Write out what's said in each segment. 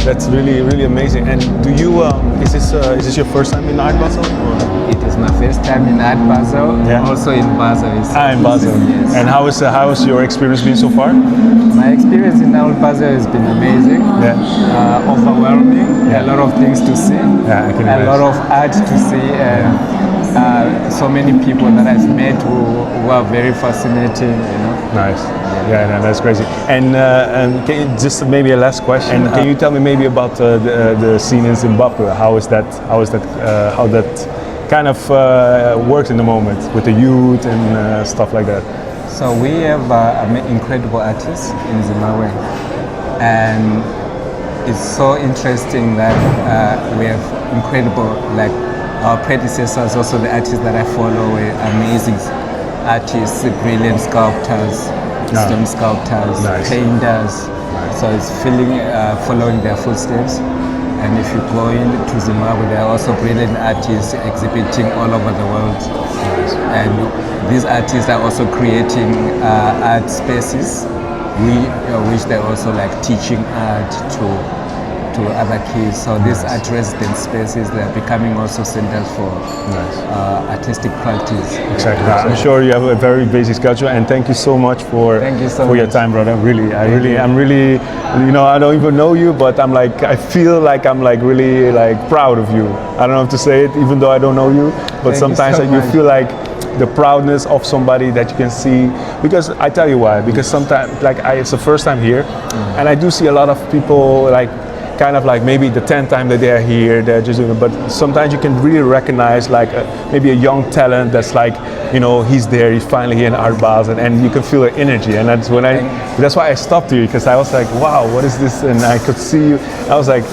That's really, really amazing. And do you, is this your first time in Art Basel? Or? It is my first time in Art Basel, Yeah. also in Basel. In Basel. Yes. And how has your experience been so far? My experience in Art Basel has been amazing, overwhelming, Yeah. a lot of things to see, Yeah, I can a imagine. lot of art to see, and so many people that I've met who are very fascinating, you know. Nice. Yeah, no, that's crazy. And can you, just maybe a last question. Can you tell me maybe about the scene in Zimbabwe? How that kind of works in the moment with the youth and stuff like that? So we have incredible artists in Zimbabwe, and it's so interesting that we have incredible, like our predecessors, also the artists that I follow were amazing artists, brilliant sculptors, stone sculptors, Nice. painters. So it's following their footsteps. And if you go into Zimbabwe, there are also brilliant artists exhibiting all over the world. And these artists are also creating art spaces, which they're also like teaching art to other kids. So these art resident spaces, they're becoming also centers for artistic practice. Exactly. I'm sure you have a very busy schedule, and thank you so much for your time, brother. Really, I'm really, you know, I don't even know you, but I feel like I'm like really like proud of you. I don't know how to say it, even though I don't know you, but sometimes you feel like the proudness of somebody that you can see, because I tell you why, because sometimes it's the first time here, and I do see a lot of people like kind of like maybe the 10th time that they're here, they're just doing it, but sometimes you can really recognize like maybe a young talent that's like, you know, he's there, he's finally here in Art Basel, and you can feel the energy, and that's why I stopped you, because I was like, wow, what is this? And I could see you, I was like,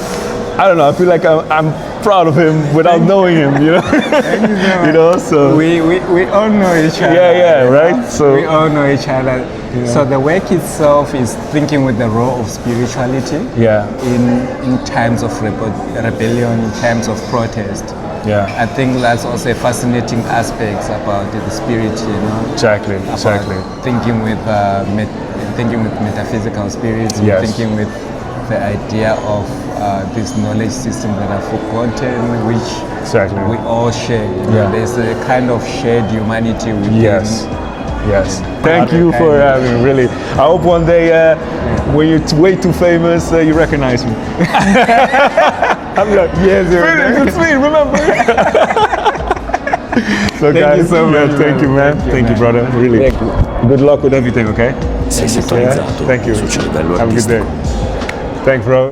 I don't know, I feel like I'm proud of him without knowing him, you know. You know, so we all know each other. Yeah, right. So we all know each other. Yeah. So the work itself is thinking with the role of spirituality. Yeah. In times of rebellion, in times of protest. Yeah. I think that's also a fascinating aspect about the spirit, you know. Exactly. Thinking with metaphysical spirits. Yes. Thinking with the idea of this knowledge system that are forgotten, which we all share. You know? There's a kind of shared humanity within. Yes. Thank you for having me, really. I hope one day when you're way too famous, you recognize me. I'm like, yes, Felix, it's me, remember? So thank you so much. Thank you, man. Thank you, brother. Really. Good luck with everything, okay? Sei sintonizzato Thank you. sul Cervello Have a good Artistico. day. Thanks, bro.